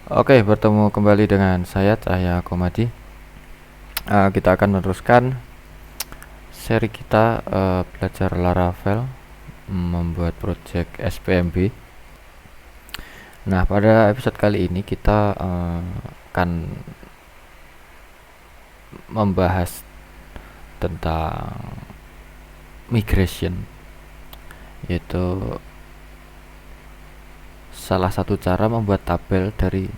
Oke, bertemu kembali dengan saya Cahya Komadi. Kita akan meneruskan seri kita belajar Laravel membuat project SPMB. Nah, pada episode kali ini kita akan membahas tentang migration, yaitu salah satu cara membuat tabel dari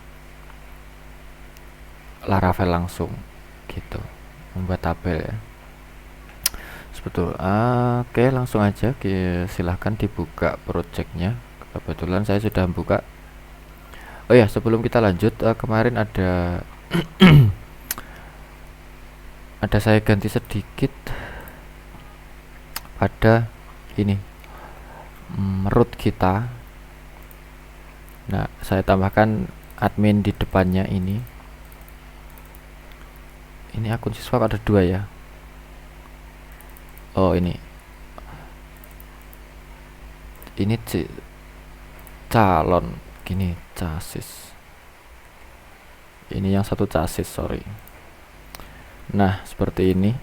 Laravel langsung gitu, membuat tabel ya. Betul. Oke, langsung aja silahkan dibuka projectnya. Kebetulan saya sudah buka. Oh ya, sebelum kita lanjut, kemarin ada ada saya ganti sedikit pada ini root kita. Nah, saya tambahkan admin di depannya ini. Ini akun siswa ada 2 ya. Oh, ini calon gini, chassis. Ini yang satu chassis, sorry. Nah, seperti ini.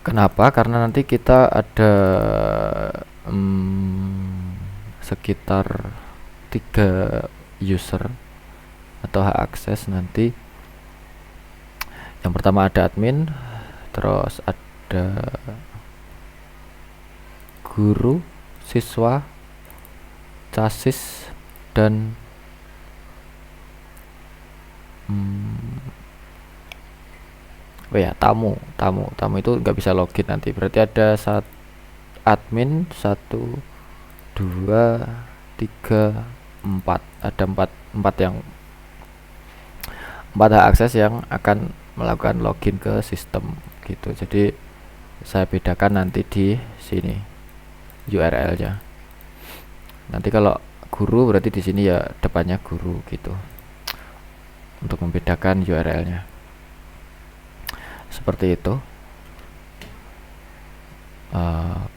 Kenapa? Karena nanti kita ada sekitar 3 user atau hak akses nanti. Yang pertama ada admin, terus ada guru, siswa, chassis, dan tamu itu nggak bisa login nanti. Berarti ada admin 1, 2, 3, 4. Ada 4 yang 4 hak akses yang akan melakukan login ke sistem gitu. Jadi saya bedakan nanti di sini URL-nya. Nanti kalau guru berarti di sini ya depannya guru gitu. Untuk membedakan URL-nya. Seperti itu.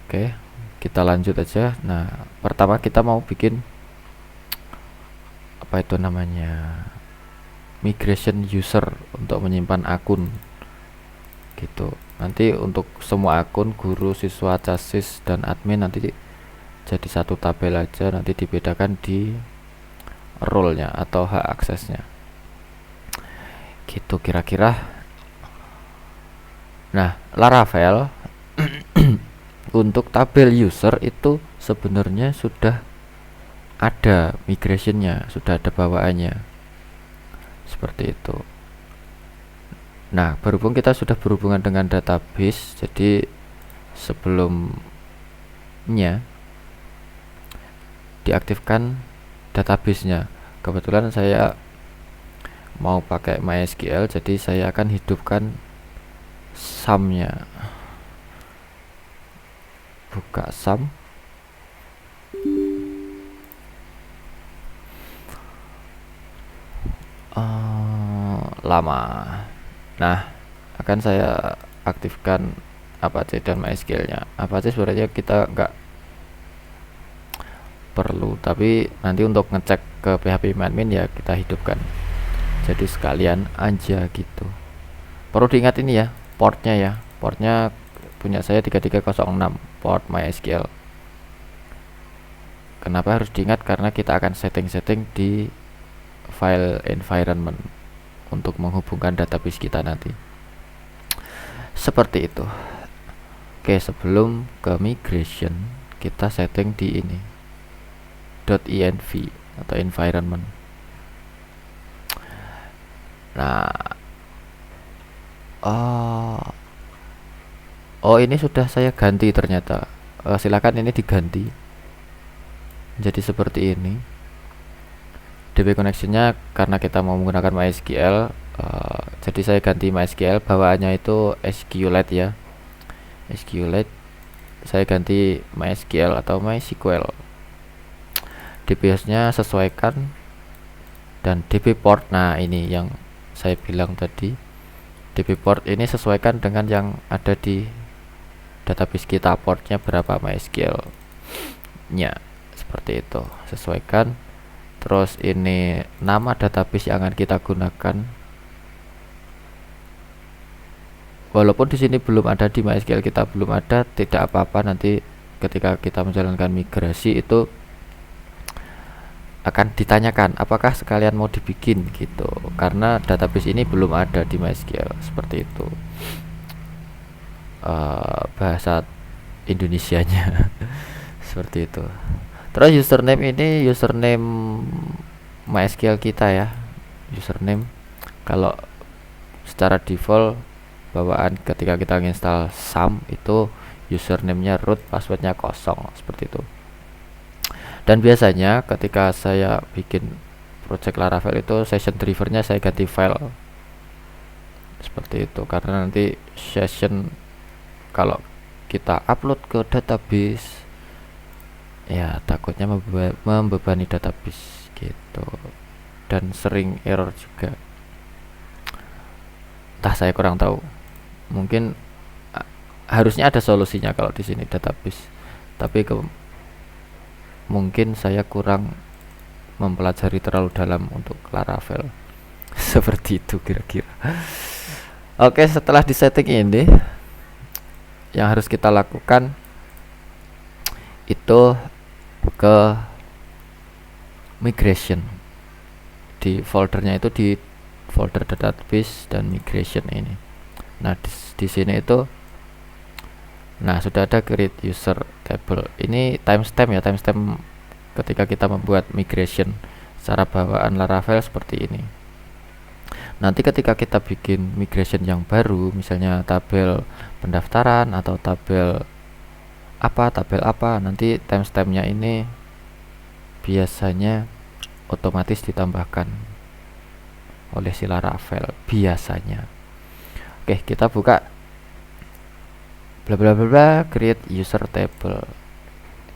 Oke, kita lanjut aja. Nah, pertama kita mau bikin apa itu namanya? Migration user untuk menyimpan akun gitu. Nanti untuk semua akun guru, siswa, chassis, dan admin nanti jadi satu tabel aja, nanti dibedakan di role-nya atau hak aksesnya gitu kira-kira. Nah, Laravel untuk tabel user itu sebenarnya sudah ada migrationnya, sudah ada bawaannya seperti itu. Nah, berhubung kita sudah berhubungan dengan database, jadi sebelumnya diaktifkan databasenya. Kebetulan saya mau pakai MySQL, jadi saya akan hidupkan sum-nya. Buka sum. Lama. Nah, akan saya aktifkan Apache dan MySQL-nya. Apache sebenarnya kita nggak perlu, tapi nanti untuk ngecek ke PHP admin ya kita hidupkan. Jadi sekalian aja gitu. Perlu diingat ini ya, portnya ya. Portnya punya saya 3306 port MySQL. Kenapa harus diingat? Karena kita akan setting-setting di file environment untuk menghubungkan database kita nanti. Seperti itu. Oke, sebelum ke migration kita setting di ini .env atau environment. Nah, ini sudah saya ganti ternyata. Silakan ini diganti jadi seperti ini. DB connection-nya karena kita mau menggunakan MySQL, jadi saya ganti MySQL, bawaannya itu SQLite ya. SQLite saya ganti MySQL atau MySQL. DB host-nya sesuaikan, dan DB port, nah ini yang saya bilang tadi, DB port ini sesuaikan dengan yang ada di database kita, portnya berapa MySQL nya seperti itu, sesuaikan. Terus ini nama database yang akan kita gunakan. Walaupun di sini belum ada, di MySQL kita belum ada, tidak apa-apa, nanti ketika kita menjalankan migrasi itu akan ditanyakan apakah sekalian mau dibikin gitu, karena database ini belum ada di MySQL. Seperti itu bahasa Indonesianya. Seperti itu. Terus username ini username MySQL kita ya, username. Kalau secara default bawaan ketika kita install SAM itu username-nya root, passwordnya kosong, seperti itu. Dan biasanya ketika saya bikin project Laravel itu session drivernya saya ganti file, seperti itu, karena nanti session kalau kita upload ke database ya takutnya membebani database gitu, dan sering error juga. Entah, saya kurang tahu, mungkin harusnya ada solusinya kalau di sini database, tapi mungkin saya kurang mempelajari terlalu dalam untuk Laravel. Seperti itu kira-kira. Oke, setelah di setting ini yang harus kita lakukan itu ke migration. Di foldernya itu di folder database dan migration ini. Nah, di sini itu sudah ada create user table. Ini timestamp ya, timestamp ketika kita membuat migration. Secara bawaan Laravel seperti ini. Nanti ketika kita bikin migration yang baru, misalnya tabel pendaftaran atau tabel apa, nanti timestampnya ini biasanya otomatis ditambahkan oleh si Laravel biasanya. Oke, kita buka bla bla bla bla create user table.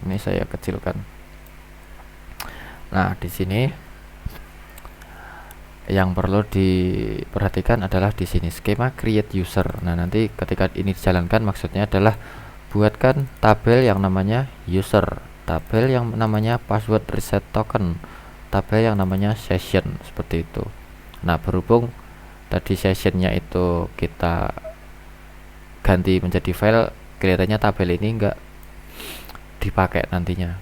Ini saya kecilkan. Nah, di sini yang perlu diperhatikan adalah di sini skema create user. Nah, nanti ketika ini dijalankan maksudnya adalah buatkan tabel yang namanya user, tabel yang namanya password reset token, tabel yang namanya session, seperti itu. Nah, berhubung tadi sessionnya itu kita ganti menjadi file, kelihatannya tabel ini enggak dipakai nantinya,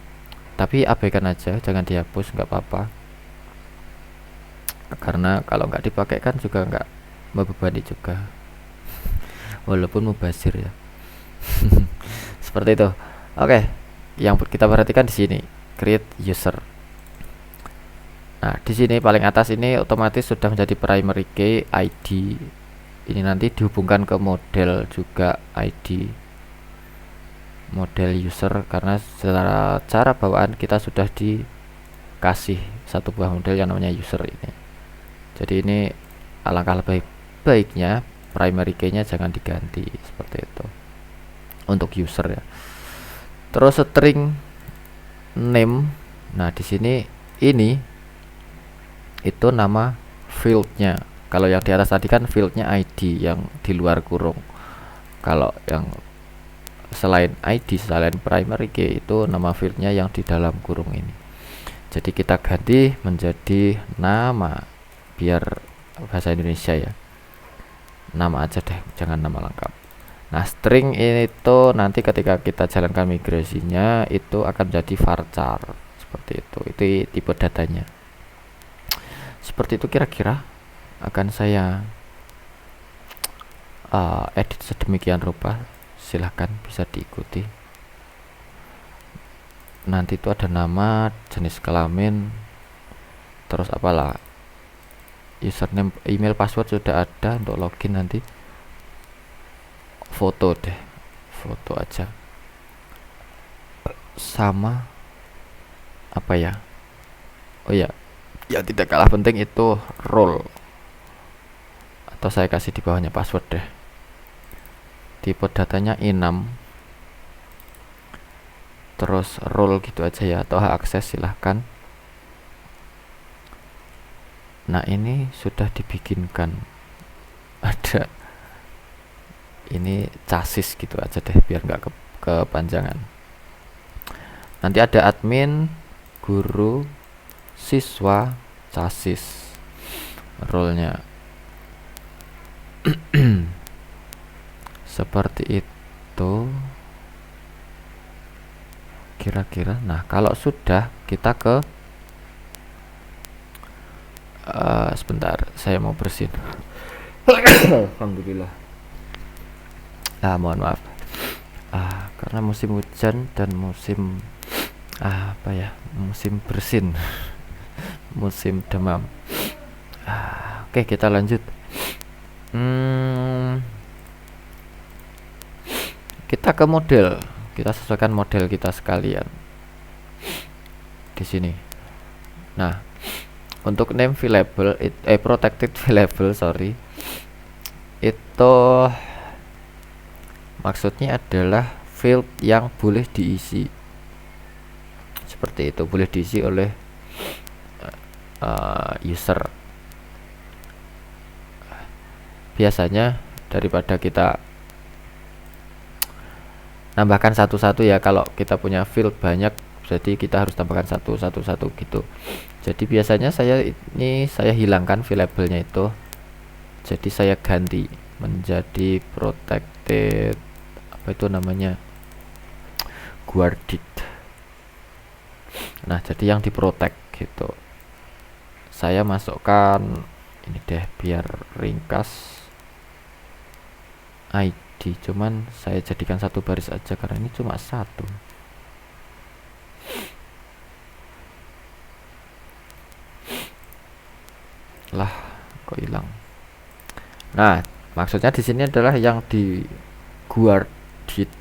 tapi abaikan aja, jangan dihapus, nggak apa-apa, karena kalau nggak dipakai kan juga nggak membebani juga. Walaupun mubazir ya. Seperti itu. Oke, yang kita perhatikan di sini create user. Nah, di sini paling atas ini otomatis sudah menjadi primary key ID. Ini nanti dihubungkan ke model juga ID, model user, karena secara cara bawaan kita sudah dikasih satu buah model yang namanya user ini. Jadi ini alangkah lebih baiknya primary key-nya jangan diganti, seperti itu untuk user ya. Terus string name. Nah, di sini ini itu nama fieldnya. Kalau yang di atas tadi kan fieldnya ID yang di luar kurung. Kalau yang selain ID, selain primary key, itu nama fieldnya yang di dalam kurung ini. Jadi kita ganti menjadi nama, biar bahasa Indonesia ya, nama aja deh, jangan nama lengkap. Nah, string itu nanti ketika kita jalankan migrasinya itu akan jadi varchar, seperti itu tipe datanya. Seperti itu kira-kira akan saya edit sedemikian rupa. Silahkan bisa diikuti. Nanti itu ada nama, jenis kelamin, terus apalah, username, email, password sudah ada. Untuk login nanti foto deh, foto aja, sama apa ya, oh ya, yang tidak kalah penting itu role, atau saya kasih di bawahnya password deh. Tipe datanya enum, terus role gitu aja ya, atau hak akses silahkan. Nah, ini sudah dibikinkan, ada ini chassis gitu aja deh biar nggak kepanjangan. Nanti ada admin, guru, siswa, casis role-nya. Seperti itu kira-kira. Nah, kalau sudah, kita ke sebentar, saya mau bersin. Alhamdulillah. Mohon maaf. Karena musim hujan dan musim musim bersin, musim demam. Oke, kita lanjut. Kita ke model, kita sesuaikan model kita sekalian di sini. Nah, untuk name variable protected variable, sorry, itu maksudnya adalah field yang boleh diisi. Seperti itu, boleh diisi oleh user. Biasanya daripada kita nambahkan satu-satu ya, kalau kita punya field banyak, jadi kita harus tambahkan satu gitu. Jadi biasanya saya hilangkan variabelnya itu, jadi saya ganti menjadi protected, apa itu namanya, guarded. Nah, jadi yang diprotect gitu. Saya masukkan ini deh biar ringkas, ID, cuman saya jadikan satu baris aja karena ini cuma satu. Lah, kok hilang? Nah, maksudnya di sini adalah yang di guarded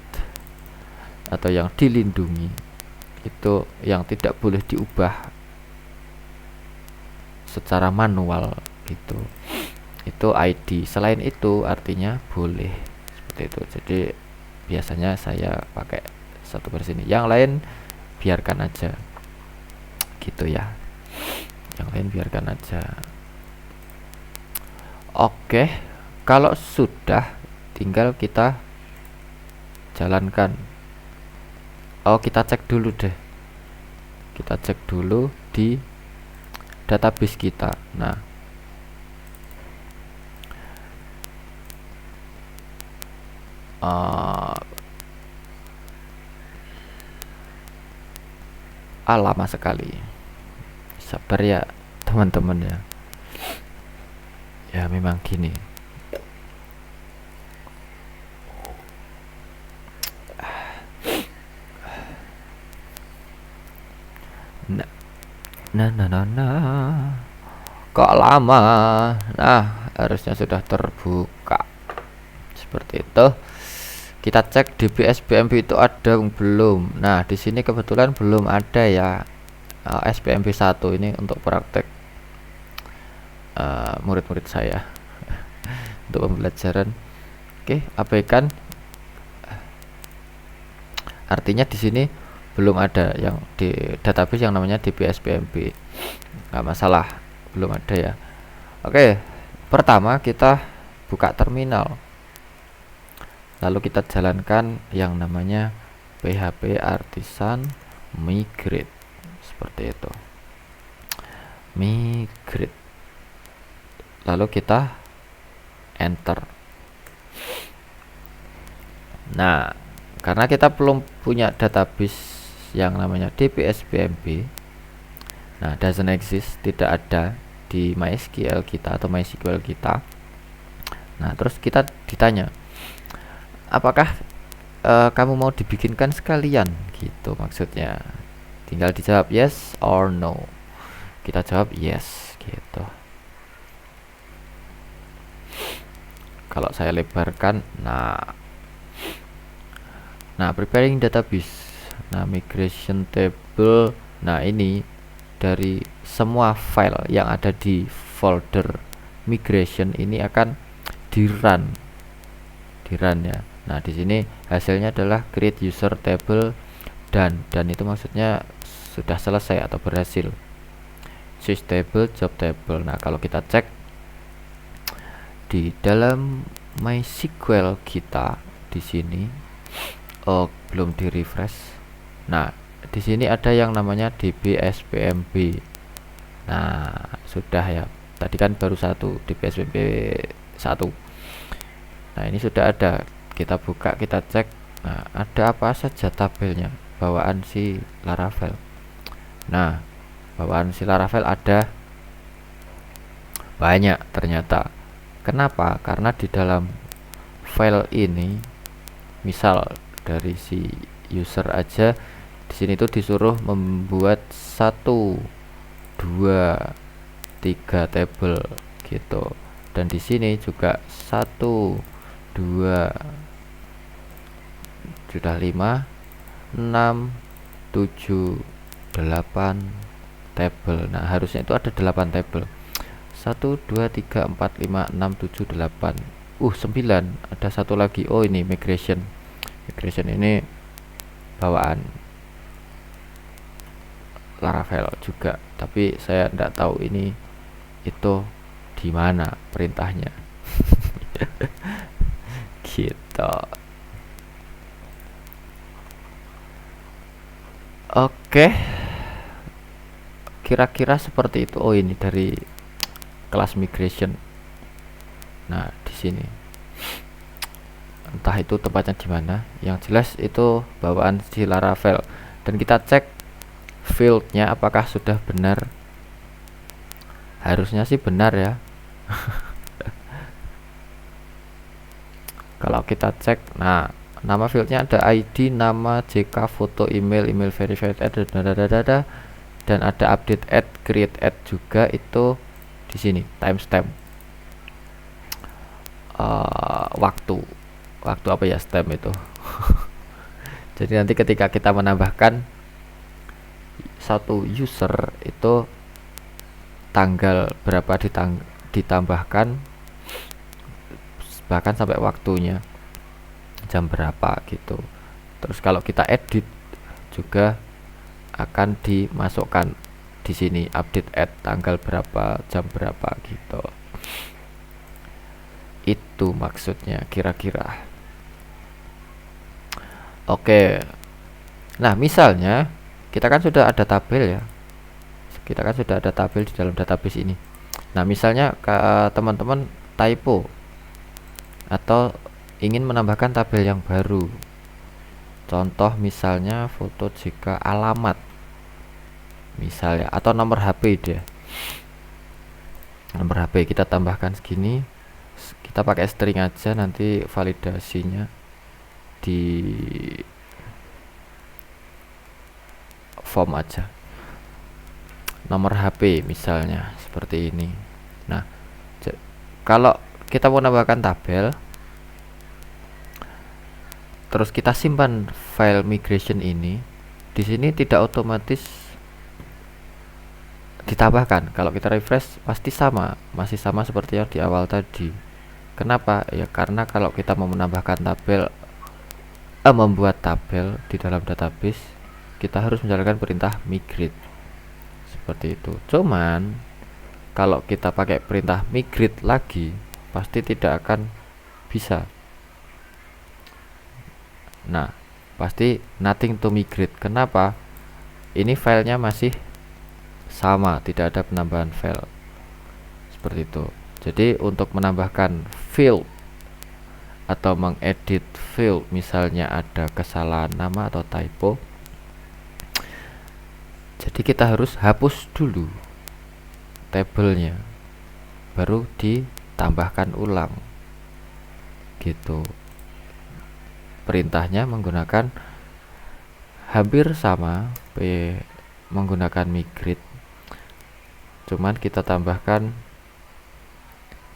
atau yang dilindungi, itu yang tidak boleh diubah secara manual gitu. Itu ID. Selain itu artinya boleh, seperti itu. Jadi biasanya saya pakai satu baris ini, yang lain biarkan aja gitu ya, yang lain biarkan aja. Oke, kalau sudah tinggal kita jalankan. Kita cek dulu deh, kita cek dulu di database kita. Nah, lama sekali, sabar ya teman-teman ya. Ya memang gini. Nah, kok lama? Nah, harusnya sudah terbuka seperti itu. Kita cek DB SBMP itu ada belum. Nah, di sini kebetulan belum ada ya. SBMP 1 ini untuk praktek murid-murid saya untuk pembelajaran. Oke, abaikan. Artinya di sini belum ada yang di database yang namanya DB SBMP. Nggak masalah, belum ada ya. Oke, pertama kita buka terminal, lalu kita jalankan yang namanya PHP Artisan Migrate, seperti itu, migrate, lalu kita enter. Nah, karena kita belum punya database yang namanya DB SBMP, nah doesn't exist, tidak ada di MySQL kita atau MySQL kita. Nah, terus kita ditanya, apakah kamu mau dibikinkan sekalian gitu, maksudnya tinggal dijawab yes or no. Kita jawab yes gitu. Kalau saya lebarkan, nah preparing database. Nah, migration table. Nah, ini dari semua file yang ada di folder migration ini akan di run ya. Nah, di sini hasilnya adalah create user table dan itu maksudnya sudah selesai atau berhasil. Sys table, job table. Nah, kalau kita cek di dalam MySQL kita di sini, belum di refresh. Nah, di sini ada yang namanya dbspmb. Nah, sudah ya. Tadi kan baru satu dbspmb 1. Nah, ini sudah ada. Kita buka, kita cek. Nah, ada apa saja tabelnya bawaan si Laravel. Nah, bawaan si Laravel ada banyak ternyata. Kenapa? Karena di dalam file ini, misal dari si user aja, di sini tuh disuruh membuat 1, 2, 3 tabel gitu. Dan di sini juga 1, 2, sudah 5, 6, 7, 8 tabel. Nah, harusnya itu ada 8 tabel. 1, 2, 3, 4, 5, 6, 7, 8. 9. Ada satu lagi. Oh, ini migration. Migration ini bawaan Laravel juga, tapi saya tidak tahu ini itu di mana perintahnya. Gitu. Oke. Kira-kira seperti itu. Oh, ini dari kelas migration. Nah, di sini. Entah itu tempatnya di mana. Yang jelas itu bawaan si Laravel. Dan kita cek fieldnya apakah sudah benar. Harusnya sih benar ya. Kalau kita cek, nah, nama fieldnya ada ID, nama, JK, foto, email, email verified, dan ada update add, create add juga itu di sini timestamp. Waktu apa ya stamp itu. Jadi nanti ketika kita menambahkan satu user itu tanggal berapa ditambahkan, bahkan sampai waktunya jam berapa gitu. Terus kalau kita edit juga akan dimasukkan di sini update add tanggal berapa, jam berapa gitu. Itu maksudnya kira-kira. Oke. Nah, misalnya kita kan sudah ada tabel ya. Kita kan sudah ada tabel di dalam database ini. Nah, misalnya teman-teman typo atau ingin menambahkan tabel yang baru. Contoh misalnya foto jika alamat. Misalnya atau nomor HP deh. Nomor HP kita tambahkan segini. Kita pakai string aja, nanti validasinya di form aja. Nomor HP misalnya seperti ini. Nah, kalau kita mau menambahkan tabel, terus kita simpan file migration ini, di sini tidak otomatis ditambahkan. Kalau kita refresh pasti sama, masih sama seperti yang di awal tadi. Kenapa? Ya karena kalau kita mau menambahkan tabel, membuat tabel di dalam database, kita harus menjalankan perintah migrate. Seperti itu. Cuman kalau kita pakai perintah migrate lagi, pasti tidak akan bisa. Nah, pasti nothing to migrate. Kenapa? Ini filenya masih sama, tidak ada penambahan file. Seperti itu. Jadi untuk menambahkan field atau mengedit field, misalnya ada kesalahan nama atau typo, jadi kita harus hapus dulu tabelnya, baru ditambahkan ulang gitu. Perintahnya menggunakan hampir sama, menggunakan migrate, cuman kita tambahkan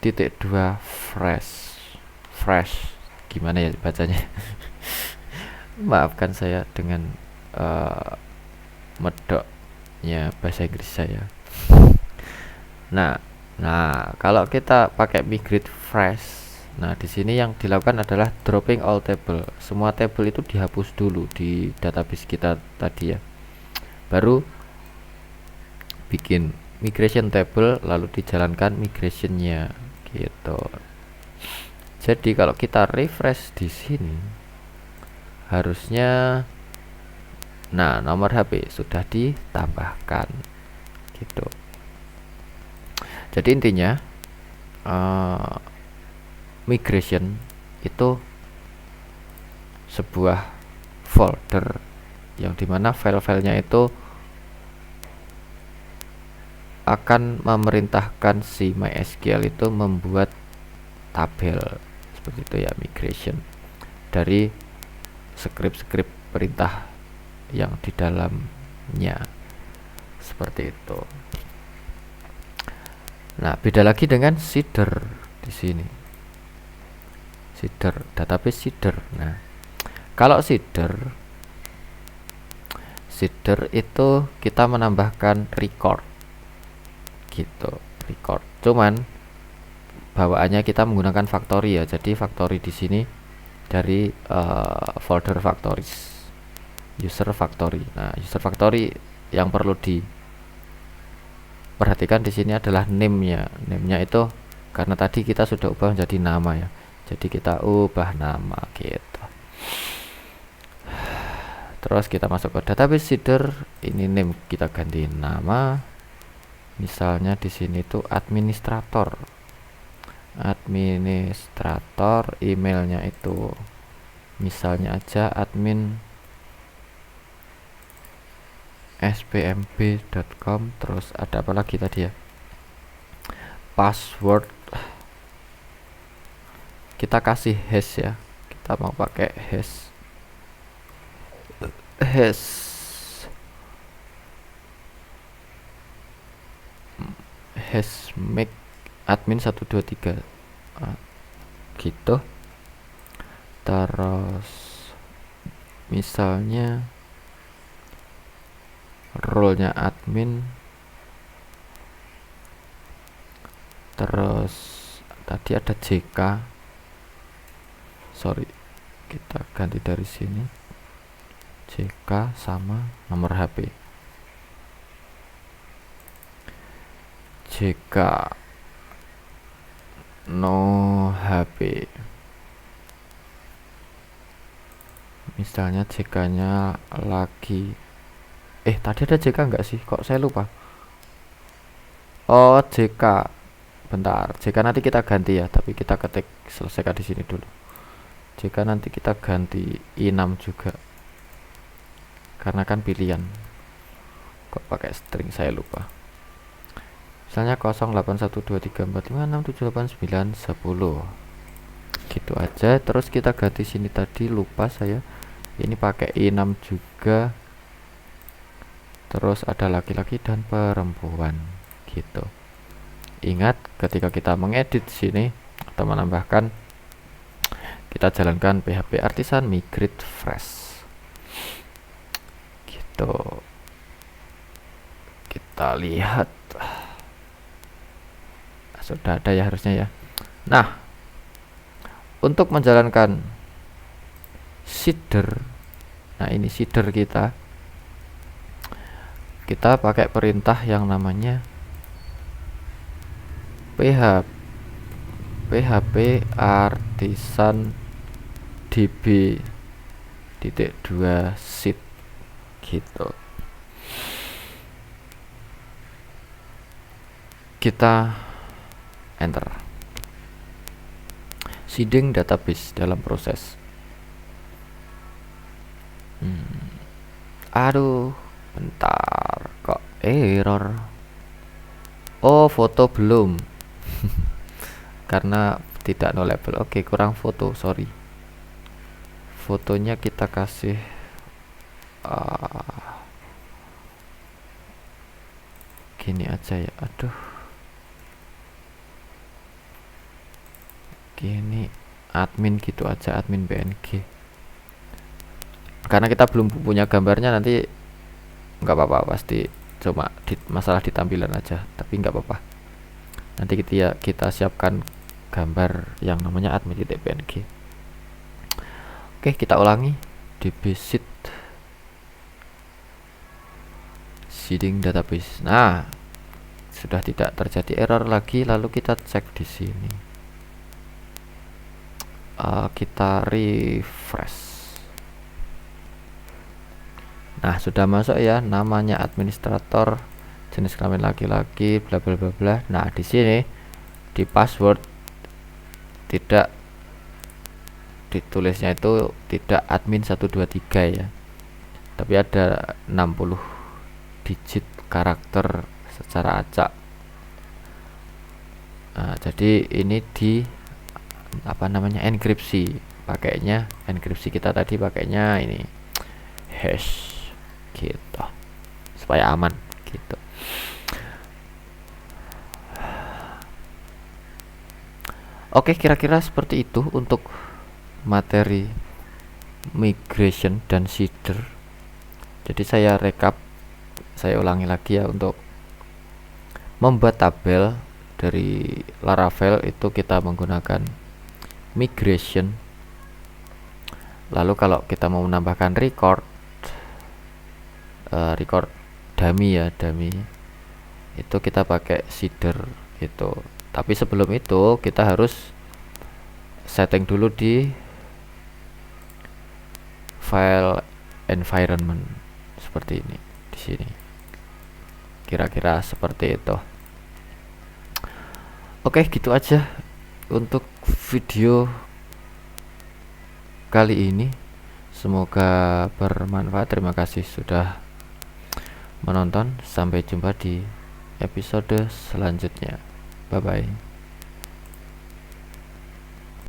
-2 fresh gimana ya bacanya. Maafkan saya dengan medoknya bahasa Inggris saya. Nah, kalau kita pakai migrate fresh, nah di sini yang dilakukan adalah dropping all table. Semua table itu dihapus dulu di database kita tadi ya. Baru bikin migration table, lalu dijalankan migrationnya gitu. Jadi kalau kita refresh di sini, harusnya Nah, nomor HP sudah ditambahkan gitu. Jadi intinya migration itu sebuah folder yang dimana file-filenya itu akan memerintahkan si MySQL itu membuat tabel seperti itu ya, migration dari script-script perintah yang di dalamnya seperti itu. Nah, beda lagi dengan seeder di sini. Seeder, database seeder. Nah, kalau seeder itu kita menambahkan record gitu, record. Cuman bawaannya kita menggunakan factory ya. Jadi factory di sini dari folder factories, user factory. Nah, user factory yang perlu diperhatikan di sini adalah name-nya. Name-nya itu karena tadi kita sudah ubah menjadi nama ya. Jadi kita ubah nama gitu. Terus kita masuk ke database seeder, ini name kita ganti nama. Misalnya di sini tuh administrator. Administrator, emailnya itu misalnya aja admin spmb.com. Terus ada apa lagi tadi ya, password kita kasih hash ya, kita mau pakai hash make admin 123 gitu. Terus misalnya role-nya admin. Terus tadi ada JK, sorry, kita ganti dari sini, JK sama nomor HP. JK no HP, misalnya JK nya lagi tadi ada JK enggak sih, kok saya lupa. Oh, JK, bentar, JK nanti kita ganti ya, tapi kita ketik selesaikan di sini dulu. JK nanti kita ganti i6 juga karena kan pilihan, kok pakai string saya lupa. Misalnya 081234567891 gitu aja. Terus kita ganti sini, tadi lupa saya, ini pakai i6 juga. Terus ada laki-laki dan perempuan gitu. Ingat ketika kita mengedit sini atau menambahkan, kita jalankan PHP Artisan migrate fresh gitu. Kita lihat sudah ada ya harusnya ya. Nah, untuk menjalankan seeder, nah ini seeder kita pakai perintah yang namanya php artisan db.2 seed gitu. Kita enter. Seeding database dalam proses. Aduh, bentar, kok error. Oh, foto belum. Karena tidak no label. Oke, kurang foto, sorry. Fotonya kita kasih gini aja ya. Aduh, gini admin gitu aja, admin BNG, karena kita belum punya gambarnya. Nanti nggak apa-apa, pasti cuma masalah di tampilan aja, tapi nggak apa-apa. Nanti kita siapkan gambar yang namanya admin.png. Oke, kita ulangi db seeding database. Nah, sudah tidak terjadi error lagi. Lalu kita cek di sini, kita refresh. Nah, sudah masuk ya, namanya administrator, jenis kelamin laki-laki, bla bla bla bla. Nah, di sini di password tidak ditulisnya itu tidak admin 123 ya, tapi ada 60 digit karakter secara acak. Nah, jadi ini di apa namanya, enkripsi, pakainya enkripsi kita tadi pakainya ini hash gitu supaya aman gitu. Oke, kira-kira seperti itu untuk materi migration dan seeder. Jadi saya rekap, saya ulangi lagi ya. Untuk membuat tabel dari Laravel itu kita menggunakan migration. Lalu kalau kita mau menambahkan record dummy ya, dummy itu kita pakai seeder gitu. Tapi sebelum itu kita harus setting dulu di file environment seperti ini di sini. Kira-kira seperti itu. Oke, gitu aja untuk video kali ini. Semoga bermanfaat. Terima kasih sudah menonton. Sampai jumpa di episode selanjutnya. Bye bye.